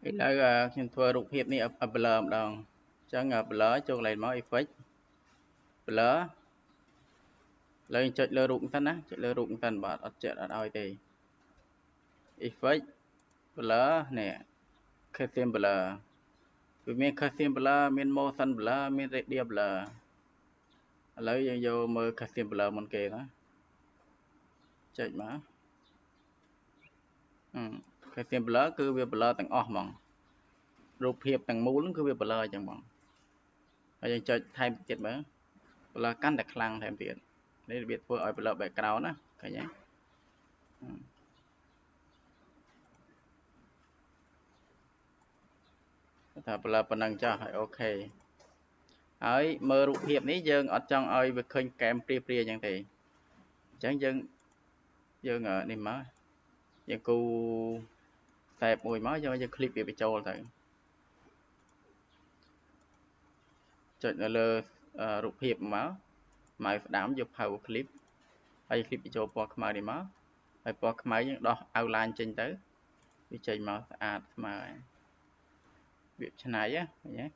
ឥឡូវខ្ញុំធ្វើរូបភាពនេះឲ្យ blur ម្ដងអញ្ចឹង blur ចូលកន្លែងមក effect blur ឥឡូវចុចលើរូបសិនណាចុចលើរូបសិនបាទអត់ចេះអត់ឲ្យទេ effect blur នេះ custom blur វាមាន custom blur មាន motion blur មាន radial blur ឥឡូវយើងយកមើល custom blur មុនគេណាចុចមកcustom blur គឺវា blur ទាំងអស់ហ្មងរូបភាពទាំងមូលគឺវា blur អញ្ចឹងហ្មងហើយយើងចុចថែមទៀតមើល blur កាន់តែខ្លាំងថែមទៀតនេះរបៀបធ្វើឲ្យ blur background ណាឃើញទេថា blur ប៉ុណ្ណឹងចុះហើយអូខេហើយមើលរូបភាពនេះយើងអត់ចង់ឲ្យវាឃើញកែមព្រាអញ្ចឹងទេអញ្ចឹងយើងនេះមកយើងគូតែបមួយមកយើងคลิปវាបញ្ចូលទៅចុចនៅលើរូបភាពមកម៉ៅស្ដាំយក power clip ហើយ clip បញ្ចូលពណ៌ខ្មៅនេះមកហើយពណ៌ខ្មៅយើងដោះ outline ចេញទៅវាចេញមកស្អាតស្មើហើយវាឆ្នៃឃើញទេ